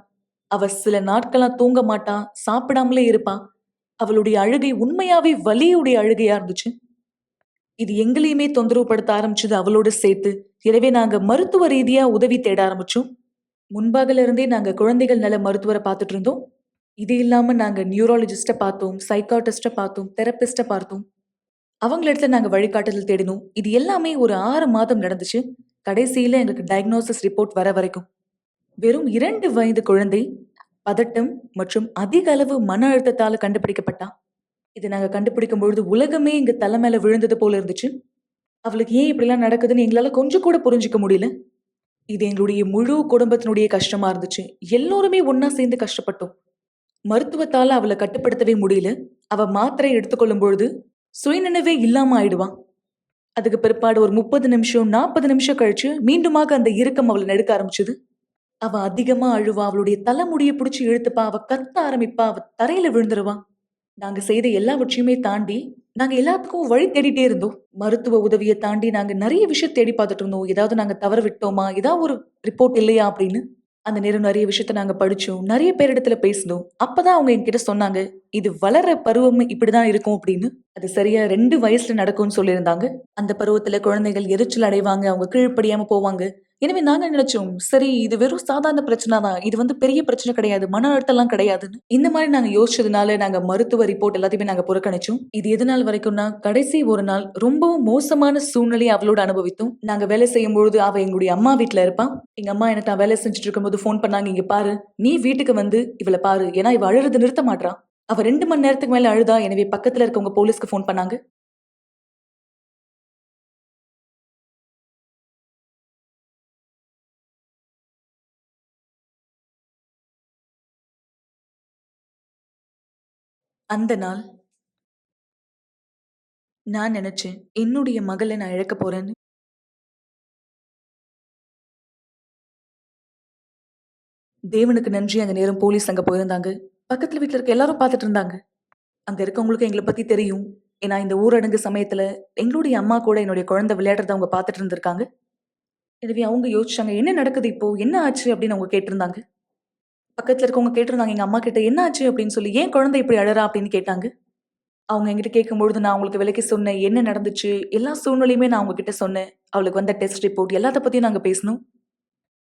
அவ சில நாட்களா தூங்க மாட்டா, சாப்பிடாமலே இருப்பா. அவளுடைய அழுகை உண்மையாவே வலியுடைய அழுகையா இருந்துச்சு. இது எங்களையுமே தொந்தரவு படுத்த ஆரம்பிச்சது அவளோட சேர்த்து. எனவே நாங்க மருத்துவ ரீதியா உதவி தேட ஆரம்பிச்சோம். முன்பாகல இருந்தே நாங்க குழந்தைகள் நல மருத்துவரை பார்த்துட்டு இருந்தோம். இது இல்லாம நாங்க நியூராலஜிஸ்ட பார்த்தோம், சைக்காட்டிஸ்ட பார்த்தோம், தெரபிஸ்ட பார்த்தோம். அவங்களிடத்துல நாங்க வழிகாட்டுதல் தேடினோம். இது எல்லாமே ஒரு 6 மாதம் நடந்துச்சு. கடைசியில எங்களுக்கு டயக்னோசிஸ் ரிப்போர்ட் வர வரைக்கும். வெறும் 2 வயது குழந்தை பதட்டம் மற்றும் அதிக அளவு மன அழுத்தத்தால கண்டுபிடிக்கப்பட்டா. இது நாங்க கண்டுபிடிக்கும் பொழுது உலகமே எங்க தலை மேல விழுந்தது போல இருந்துச்சு. அவளுக்கு ஏன் இப்படிலாம் நடக்குதுன்னு எங்களால கொஞ்சம் கூட புரிஞ்சுக்க முடியல. இது எங்களுடைய முழு குடும்பத்தினுடைய கஷ்டமா இருந்துச்சு. எல்லோருமே ஒண்ணா சேர்ந்து கஷ்டப்பட்டோம். மருத்துவத்தால அவள கட்டுப்படுத்தவே முடியல. அவ மாத்திரை எடுத்துக்கொள்ளும் பொழுது சுயநினைவே இல்லாம ஆயிடுவா. அதுக்கு பிற்பாடு ஒரு 30 நிமிஷம், 40 நிமிஷம் கழிச்சு மீண்டுமாக அந்த இறுக்கம் அவள நெடுக்க ஆரம்பிச்சது. அவ அதிகமா அழுவா. அவளுடைய தலைமுடிய புடிச்சு இழுத்துப்பா. அவ கத்த ஆரம்பிப்பா. அவ தரையில விழுந்துருவா. நாங்க செய்த எல்லாவற்றையுமே தாண்டி, நாங்க எல்லாத்துக்கும் வழி தேடிட்டே இருந்தோம். மருத்துவ உதவிய தாண்டி நாங்க நெறைய விஷயம் தேடி பார்த்துட்டு இருந்தோம். ஏதாவது நாங்க தவற விட்டோமா? ஏதாவது ஒரு ரிப்போர்ட் இல்லையா? அப்படின்னு. அந்த நேரம் நெறைய விஷயத்த நாங்க படிச்சோம். நெறைய பேரிடத்துல பேசினோம். அப்பதான் அவங்க என்கிட்ட சொன்னாங்க, "இது வளர்ற பருவம் இப்படிதான் இருக்கும்" அப்படின்னு. அது சரியா 2 வயசுல நடக்கும்னு சொல்லியிருந்தாங்க. அந்த பருவத்துல குழந்தைகள் எரிச்சல் அடைவாங்க. அவங்க கீழ்ப்படியாம போவாங்க. எனவே நாங்க நினைச்சோம், சரி இது வெறும் சாதாரண பிரச்சனை தான். இது பெரிய பிரச்சனை கிடையாது. மன அழுத்தம்லாம் கிடையாதுன்னு. இந்த மாரி நாங்க யோசிச்சதுனால நாங்க மருத்துவ ரிப்போர்ட் எல்லாத்தையுமே நாங்க புறக்கணிச்சோம். இது எது நாள் வரைக்கும்னா, கடைசி ஒரு நாள் ரொம்பவும் மோசமான சூழ்நிலையை அவளோட அனுபவித்தோம். நாங்க வேலை செய்யும்பொழுது அவ எங்களுடைய அம்மா வீட்ல இருப்பா. எங்க அம்மா எனக்கு நான் வேலை செஞ்சுட்டு இருக்கும்போது ஃபோன் பண்ணாங்க, "இங்க பாரு, நீ வீட்டுக்கு வந்து இவள பாரு. ஏன்னா இவ அழுறத நிறுத்த மாட்றா. அவ 2 மணி நேரத்துக்கு மேல அழுதா. எனவே பக்கத்துல இருக்கவங்க போலீஸ்க்கு ஃபோன் பண்ணாங்க." அந்த நாள் நான் நினைச்சேன், என்னுடைய மகள நான் இழக்கப் போறேன்னு. தேவனுக்கு நன்றி அந்த நேரம் போலீஸ் அங்க போயிருந்தாங்க. பக்கத்துல வீட்ல இருக்க எல்லாரும் பார்த்துட்டு இருந்தாங்க. அங்க இருக்கவங்களுக்கு எங்கள பத்தி தெரியும். ஏன்னா இந்த ஊரடங்கு சமயத்துல எங்களுடைய அம்மா கூட என்னுடைய குழந்தை விளையாடுறத அவங்க பார்த்துட்டு இருந்திருக்காங்க. எனவே அவங்க யோசிச்சாங்க, "என்ன நடக்குது இப்போ? என்ன ஆச்சு?" அப்படின்னு அவங்க கேட்டிருந்தாங்க. பக்கத்துல இருக்கவங்க கேட்டிருந்தாங்க எங்க அம்மா கிட்ட, "என்ன ஆச்சு?" அப்படின்னு சொல்லி, "ஏன் குழந்தை இப்படி அழறா?" அப்படின்னு கேட்டாங்க. அவங்க என்கிட்ட கேட்கும்பொழுது நான் அவங்களுக்கு விளக்கி சொன்னேன். என்ன நடந்துச்சு? எல்லா சூழ்நிலையுமே நான் அவங்க கிட்ட சொன்னேன். அவளுக்கு வந்த டெஸ்ட் ரிப்போர்ட் எல்லாத்த பத்தியும் நாங்க பேசினோம்.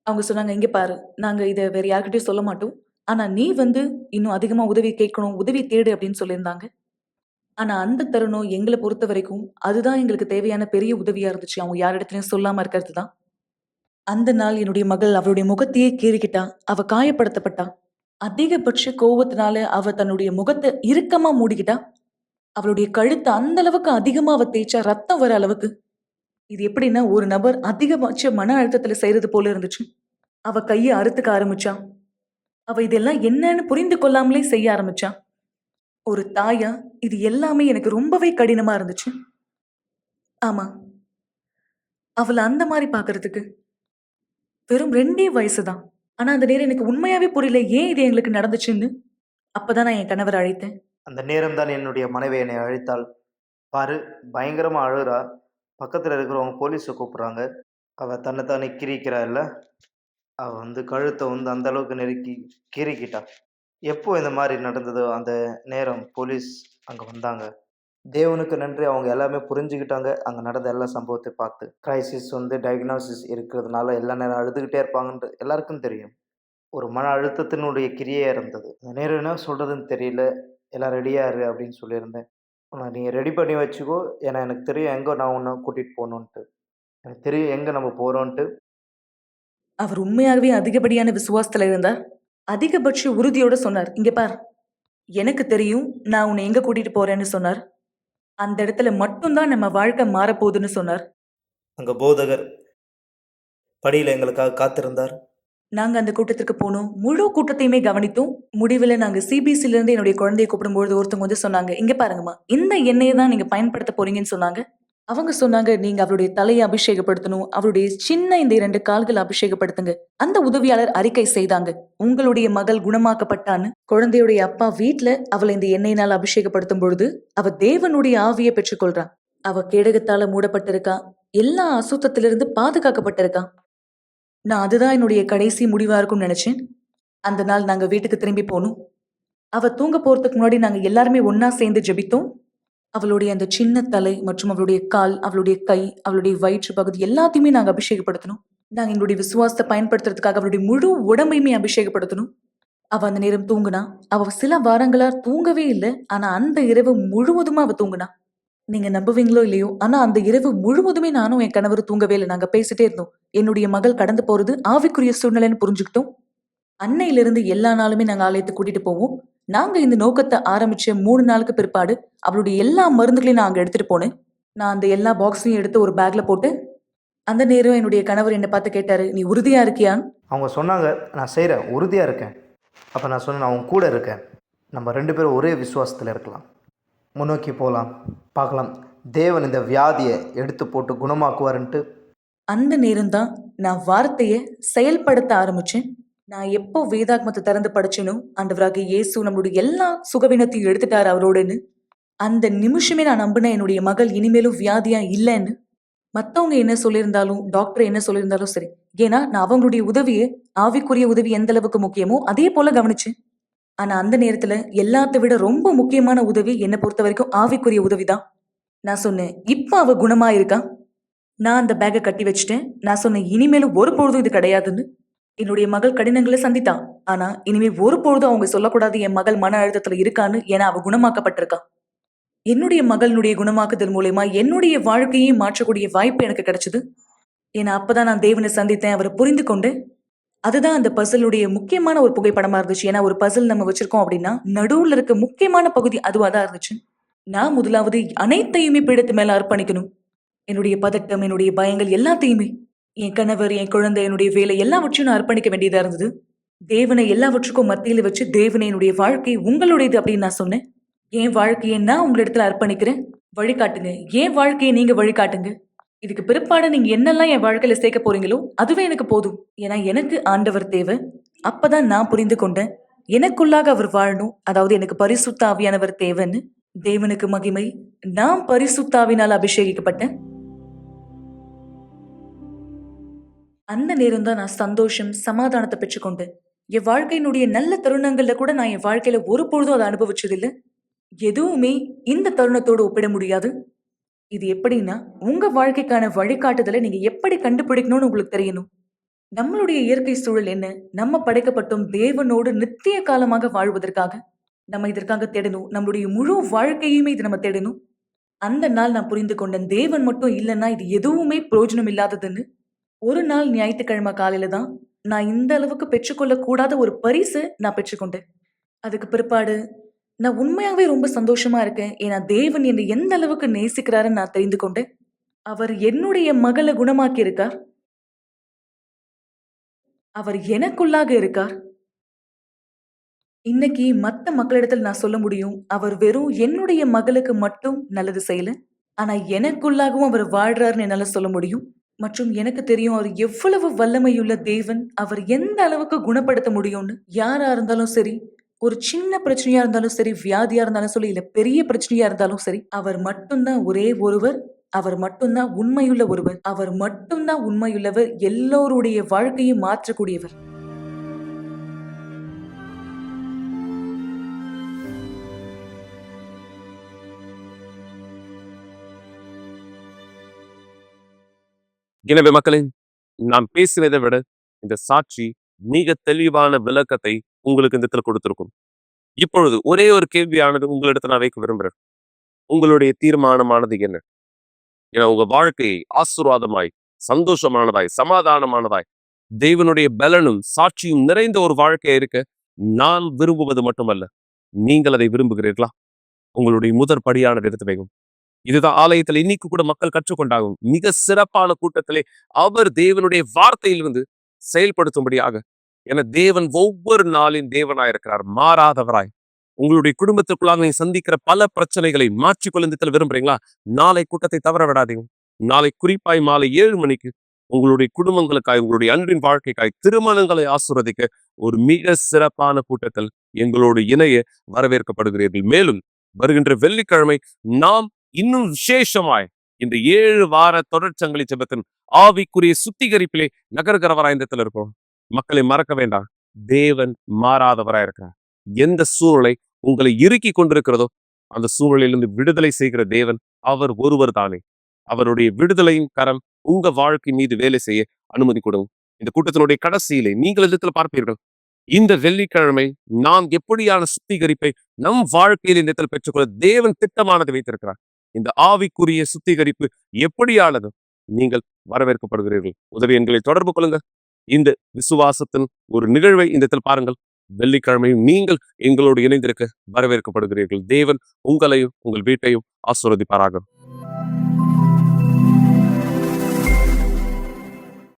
அவங்க சொன்னாங்க, "இங்க பாரு, நாங்க இத வேற யார்கிட்டயும் சொல்ல மாட்டோம். ஆனா நீ இன்னும் அதிகமா உதவி கேட்கணும், உதவி தேடு" அப்படின்னு சொல்லியிருந்தாங்க. ஆனா அந்த தருணம் எங்கள பொறுத்தவரைக்கும், அதுதான் எங்களுக்கு தேவையான பெரிய உதவியா இருந்துச்சு. அவங்க யார் இடத்துலயும் சொல்லாம இருக்கிறது தான். அந்த நாள் என்னுடைய மகள் அவளுடைய முகத்தையே கீறிக்கிட்டா. அவ காயப்படுத்தப்பட்டா. அதிகபட்ச கோவத்தினால அவ தன்னுடைய முகத்த இறுக்கமா மூடிக்கிட்டா. அவளுடைய கழுத்த அந்த அளவுக்கு அதிகமா அவ தேய்ச்சா, ரத்தம் வர அளவுக்கு. இது எப்படின்னா, ஒரு நபர் அதிகபட்ச மன அழுத்தத்துல செய்றது போல இருந்துச்சு. அவ கைய அறுத்துக்க ஆரம்பிச்சா. அவ இதெல்லாம் என்னன்னு புரிந்து கொள்ளாமலே செய்ய ஆரம்பிச்சா. ஒரு தாயா, இது எல்லாமே எனக்கு ரொம்பவே கடினமா இருந்துச்சு. ஆமா, அவள அந்த மாரி பாக்குறதுக்கு. வெறும் 2 வயசு தான். ஆனா அந்த நேரம் எனக்கு உண்மையாவே புரியல. ஏன் இது எங்களுக்கு நடந்துச்சுன்னு. அப்பதான் நான் என் கணவர அழைத்தேன். அந்த நேரம் தான் என்னுடைய மனைவி என்னை அழைத்தாள். பாரு, பயங்கரமா அழுறா. பக்கத்துல இருக்கிறவங்க போலீஸ கூப்பிடுறாங்க. அவ தன்னைத்தானே கிறிக்கிறா இல்ல. அவ கழுத்த அந்த அளவுக்கு நெருக்கி கீறிக்கிட்டா. எப்போ இந்த மாரி நடந்ததோ, அந்த நேரம் போலீஸ் அங்க வந்தாங்க. தேவனுக்கு நன்றி, அவங்க எல்லாமே புரிஞ்சுக்கிட்டாங்க. அங்க நடந்த எல்லா சம்பவத்தை பார்த்து. கிரைசிஸ் டயக்னோசிஸ் இருக்கிறதுனால எல்லா நேரம் அழுதுகிட்டே இருப்பாங்கன்ட்டு எல்லாருக்கும் தெரியும். ஒரு மன அழுத்தத்தினுடைய கிரியையா இருந்தது. அந்த நேரம் என்ன சொல்றதுன்னு தெரியல. "எல்லாம் ரெடியா இரு" அப்படின்னு சொல்லியிருந்தேன். நீ ரெடி பண்ணி வச்சுக்கோ. ஏன்னா எனக்கு தெரியும் எங்க நான் உன்ன கூட்டிட்டு போணுன்ட்டு. எனக்கு தெரியும் எங்க நம்ம போறோன்ட்டு. அவர் உண்மையாகவே அதிகப்படியான விசுவாசத்துல இருந்தார். அதிகபட்ச உறுதியோட சொன்னார், "இங்க பார், எனக்கு தெரியும் நான் உன்னை எங்க கூட்டிட்டு போறேன்னு" சொன்னார். அந்த இடத்துல மட்டும் தான் நம்ம வாழ்க்கை மாறப்போகுதுன்னு சொன்னார். அங்க போதகர் படியில எங்களுக்காக காத்திருந்தார். நாங்க அந்த கூட்டத்திற்கு போனோம். முழு கூட்டத்தையுமே கவனித்தோம். முடிவுல நாங்க சிபிசில இருந்து என்னுடைய குழந்தைய கூப்பிடும்பொழுது ஒருத்தவங்க சொன்னாங்க, "இங்க பாருங்கம்மா, இந்த எண்ணெய தான் நீங்க பயன்படுத்த போறீங்கன்னு" சொன்னாங்க. அவங்க சொன்னாங்க, "நீங்க அவருடைய தலைய அபிஷேகப்படுத்தணும். அவருடைய சின்ன இந்த 2 கால்கள அபிஷேகப்படுத்துங்க." அந்த உதவியாளர் அறிக்கை செய்தாங்க. "உங்களுடைய மகள் குணமாக்கப்பட்டான்னு." குழந்தையுடைய அப்பா வீட்ல அவளை இந்த எண்ணெயினால் அபிஷேகப்படுத்தும் பொழுது, அவ தேவனுடைய ஆவிய பெற்றுக்கொள்றா. அவ கேடகத்தால மூடப்பட்டிருக்கா. எல்லா அசுத்தத்திலிருந்து பாதுகாக்கப்பட்டிருக்கா. நான் அதுதான் என்னுடைய கடைசி முடிவா இருக்கும்னு நினைச்சேன். அந்த நாள் நாங்க வீட்டுக்கு திரும்பி போனோம். அவ தூங்க போறதுக்கு முன்னாடி நாங்க எல்லாருமே ஒண்ணா சேர்ந்து ஜெபித்தோம். அவளுடைய அந்த சின்ன தலை மற்றும் அவளுடைய கால், அவளுடைய கை, அவளுடைய வயிற்று பகுதி எல்லாத்தையுமே நாங்க அபிஷேகப்படுத்தணும். நாங்க எங்களுடைய விசுவாசத்தை பயன்படுத்துறதுக்காக அவளுடைய முழு உடம்பையுமே அபிஷேகப்படுத்தணும். அவ அந்த நேரம் தூங்குனா. அவ சில வாரங்களா தூங்கவே இல்ல. ஆனா அந்த இரவு முழுவதுமா அவ தூங்குனா. நீங்க நம்புவீங்களோ இல்லையோ, ஆனா அந்த இரவு முழுவதுமே நானும் என் கணவரும் தூங்கவே இல்ல. நாங்க பேசிட்டே இருந்தோம். என்னுடைய மகள் கடந்து போறது ஆவிக்குரிய சூழ்நிலைன்னு புரிஞ்சுக்கிட்டோம். அன்னையிலிருந்து எல்லா நாளுமே நாங்க ஆலயத்துக்கு கூட்டிட்டு போவோம். நாங்க இந்த நோக்கத்த ஆரம்பிச்ச 3 நாளுக்கு பிற்பாடு, அவளுடைய எல்லா மருந்துகளையும் நான் அங்க எடுத்துட்டு போனேன். நான் அந்த எல்லா பாக்ஸையும் எடுத்து ஒரு பேக்ல போட்டு, அந்த நேரம் என்னுடைய கணவர் என்னை பார்த்து கேட்டாரு, நீ உறுதியா இருக்கியான்னு. அவங்க சொன்னாங்க, நான் செய்கிறேன், உறுதியாக இருக்கேன். அப்போ நான் சொன்னேன், நான் உன் கூட இருக்கேன். நம்ம 2 பேரும் ஒரே விசுவாசத்தில் இருக்கலாம், முன்னோக்கி போகலாம், பார்க்கலாம் தேவன் இந்த வியாதியை எடுத்து போட்டு குணமாக்குவாருன்ட்டு. அந்த நேரம் தான் நான் வார்த்தையை செயல்படுத்த ஆரம்பிச்சேன். நான் எப்போ வேதாகமத்தை திறந்து படிச்சேனோ, ஆண்டவராகிய இயேசு நம்மளுடைய எல்லா சுகவீனத்தையும் எடுத்துட்டாரு அவரோடன்னு, அந்த நிமிஷமே நான் நம்பினேன் என்னுடைய மகள் இனிமேலும் வியாதியா இல்லைன்னு. மத்தவங்க என்ன சொல்லியிருந்தாலும், டாக்டர் என்ன சொல்லியிருந்தாலும் சரி. ஏன்னா நான் அவங்களுடைய உதவியை, ஆவிக்குரிய உதவி எந்த அளவுக்கு முக்கியமோ அதே போல கவனிச்சேன். ஆனா அந்த நேரத்துல எல்லாத்தை விட ரொம்ப முக்கியமான உதவி என்னை பொறுத்த வரைக்கும் ஆவிக்குரிய உதவிதான். நான் சொன்னேன், இப்ப அவ குணமா இருக்கா. நான் அந்த பேக்கை கட்டி வச்சுட்டேன். நான் சொன்னேன், இனிமேலும் ஒரு பொழுதும் இது கிடையாதுன்னு. என்னுடைய மகள் கடினங்களை சந்தித்தான். ஆனா இனிமே ஒரு பொழுதும் அவங்க சொல்லக்கூடாது என் மகள் மன அழுத்தத்துல இருக்கான்னு. ஏன்னா அவ குணமாக்கப்பட்டிருக்கா. என்னுடைய மகளினுடைய குணமாக்குதல் மூலயமா என்னுடைய வாழ்க்கையை மாற்றக்கூடிய வாய்ப்பு எனக்கு கிடைச்சது. ஏன்னா அப்பதான் நான் தேவனை சந்தித்தேன், அவரை புரிந்து கொண்டேன். அதுதான் அந்த பசிலுடைய முக்கியமான ஒரு புகைப்படமா இருந்துச்சு. ஏன்னா ஒரு பசில் நம்ம வச்சிருக்கோம் அப்படின்னா நடுவுல இருக்க முக்கியமான பகுதி அதுவாதான் இருந்துச்சு. நான் முதலாவது அனைத்தையுமே பீடத்து மேல அர்ப்பணிக்கணும். என்னுடைய பதட்டம், என்னுடைய பயங்கள் எல்லாத்தையுமே, என் கணவர், என் குழந்தை, என்னுடைய வேலை எல்லாவற்றையும் நான் அர்ப்பணிக்க வேண்டியதா இருந்தது. தேவனை எல்லாவற்றுக்கும் மத்தியில வச்சு, தேவனை என்னுடைய வாழ்க்கை உங்களுடையது அப்படின்னு நான் சொன்னேன். என் வாழ்க்கையை நான் உங்களிடத்துல அர்ப்பணிக்கிறேன், வழிகாட்டுங்க. என் வாழ்க்கையை நீங்க வழிகாட்டுங்க. இதுக்கு பிற்பாடு நீங்க என்னெல்லாம் என் வாழ்க்கையில சேர்க்க போறீங்களோ அதுவே எனக்கு போதும். ஏன்னா எனக்கு ஆண்டவர் தேவை. அப்பதான் நான் புரிந்து கொண்டேன், எனக்குள்ளாக அவர் வாழணும். அதாவது எனக்கு பரிசுத்த ஆவியானவர் தேவைன்னு. தேவனுக்கு மகிமை. நான் பரிசுத்த ஆவியினால் அபிஷேகிக்கப்பட்டேன். அந்த நேரம் தான் நான் சந்தோஷம், சமாதானத்தை பெற்றுக்கொண்டேன். என் வாழ்க்கையினுடைய நல்ல தருணங்கள்ல கூட நான் என் வாழ்க்கையில ஒரு பொழுதும் அதை அனுபவிச்சதில்லை. எதுவுமே இந்த தருணத்தோடு ஒப்பிட முடியாது. இது எப்படின்னா, உங்க வாழ்க்கைக்கான வழிகாட்டுதலை நீங்க எப்படி கண்டுபிடிக்கணும்னு உங்களுக்கு தெரியணும். நம்மளுடைய இயற்கை சூழல் என்ன? நம்ம படைக்கப்பட்டோம் தேவனோடு நித்திய காலமாக வாழ்வதற்காக. நம்ம இதற்காக தேடணும். நம்மளுடைய முழு வாழ்க்கையுமே இது நம்ம தேடணும். அந்த நாள் நான் புரிந்து கொண்டேன், தேவன் மட்டும் இல்லைன்னா இது எதுவுமே பிரயோஜனம் இல்லாததுன்னு. ஒரு நாள் ஞாயிற்றுக்கிழமை காலையில தான் நான் இந்த அளவுக்கு பெற்றுக்கொள்ள கூடாத ஒரு பரிசு நான் பெற்றுக்கொண்டேன். அதுக்கு பிற்பாடு நான் உண்மையாவே ரொம்ப சந்தோஷமா இருக்கேன். ஏன்னா தேவன் என்னை எந்த அளவுக்கு நேசிக்கிறாருன்னு நான் தெரிந்து கொண்டேன். அவர் என்னுடைய மகளை குணமாக்கி இருக்கார். அவர் எனக்குள்ளாக இருக்கார். இன்னைக்கு மத்த மக்களிடத்தில் நான் சொல்ல முடியும், அவர் வெறும் என்னுடைய மகளுக்கு மட்டும் நல்லது செய்யல, ஆனா எனக்குள்ளாகவும் அவர் வாழ்றாருன்னு என்னால சொல்ல முடியும். மற்றும் எனக்கு தெரியும் அவர் எவ்வளவு வல்லமையுள்ள தேவன். அவர் எந்த அளவுக்கு குணப்படுத்த முடியும்னு. யாரா இருந்தாலும் சரி, ஒரு சின்ன பிரச்சனையா இருந்தாலும் சரி, வியாதியா இருந்தாலும் சரி, இல்ல பெரிய பிரச்சனையா இருந்தாலும் சரி, அவர் மட்டும்தான் ஒரே ஒருவர். அவர் மட்டும்தான் உண்மையுள்ள ஒருவர். அவர் மட்டும்தான் உண்மையுள்ளவர். எல்லோருடைய வாழ்க்கையை மாற்றக்கூடியவர். எனவே மக்களே, நாம் பேசினதை விட இந்த சாட்சி மிக தெளிவான விளக்கத்தை உங்களுக்கு இந்த இடத்துல கொடுத்திருக்கும். இப்பொழுது ஒரே ஒரு கேள்வியானது உங்களிடத்துல நான் வைக்க விரும்புறேன். உங்களுடைய தீர்மானமானது என்ன? ஏன்னா உங்க வாழ்க்கையை ஆசீர்வாதமாய், சந்தோஷமானதாய், சமாதானமானதாய், தேவனுடைய பலனும் சாட்சியும் நிறைந்த ஒரு வாழ்க்கையா இருக்க நான் விரும்புவது மட்டுமல்ல, நீங்கள் அதை விரும்புகிறீர்களா? உங்களுடைய முதற் படியானது எடுத்து வைக்கும். இதுதான் ஆலயத்துல இன்னைக்கு கூட மக்கள் கற்றுக்கொண்டாகும். மிக சிறப்பான கூட்டத்திலே அவர் தேவனுடைய வார்த்தையிலிருந்து செயல்படுத்தும்படியாக. என தேவன் ஒவ்வொரு நாளின் தேவனாயிருக்கிறார், மாறாதவராய். உங்களுடைய குடும்பத்திற்குள்ளாக நீங்க சந்திக்கிற பல பிரச்சனைகளை மாற்றிக்கொள்ள விரும்புறீங்களா? நாளை கூட்டத்தை தவற விடாதீங்க. நாளை குறிப்பாய் மாலை 7 மணிக்கு உங்களுடைய குடும்பங்களுக்காய், உங்களுடைய அன்பின் வாழ்க்கைக்காய், திருமணங்களை ஆசீர்வதிக்க ஒரு மிக சிறப்பான கூட்டத்தில் எங்களோடு இணைய வரவேற்கப்படுகிறீர்கள். மேலும் வருகின்ற வெள்ளிக்கிழமை நாம் இன்னும் விசேஷமாய் இந்த 7 வார தொடர்ச்சங்கிலி ஜெபத்தின் ஆவிக்குரிய சுத்திகரிப்பிலே நகர்கிறவராய் இந்த இடத்துல இருக்கும். மக்களை மறக்க வேண்டாம், தேவன் மாறாதவராய் இருக்கிறார். எந்த சூழலை உங்களை இறுக்கி கொண்டிருக்கிறதோ அந்த சூழலிலிருந்து விடுதலை செய்கிற தேவன் அவர் ஒருவர் தானே. அவருடைய விடுதலையின் கரம் உங்க வாழ்க்கை மீது வேலை செய்ய அனுமதி கொடுங்க. இந்த கூட்டத்தினுடைய கடைசியிலே நீங்கள் இடத்துல பார்ப்பீர்கள், இந்த வெள்ளிக்கிழமை நாம் எப்படியான சுத்திகரிப்பை நம் வாழ்க்கையில் இந்த இடத்தில் பெற்றுக்கொள்ள தேவன் திட்டமானது வைத்திருக்கிறார். இந்த ஆவிக்குரிய சுத்திகரிப்பு எப்படியானது நீங்கள் வரவேற்கப்படுகிறீர்கள். உதவி எண்களை தொடர்பு கொள்ளுங்க. இந்த விசுவாசத்தின் ஒரு நிகழ்வை இந்த இடத்தில் பாருங்கள். வெள்ளிக்கிழமையும் நீங்கள் எங்களோடு இணைந்திருக்க வரவேற்கப்படுகிறீர்கள். தேவன் உங்களையும் உங்கள் வீட்டையும் ஆசீர்வதிப்பாராக.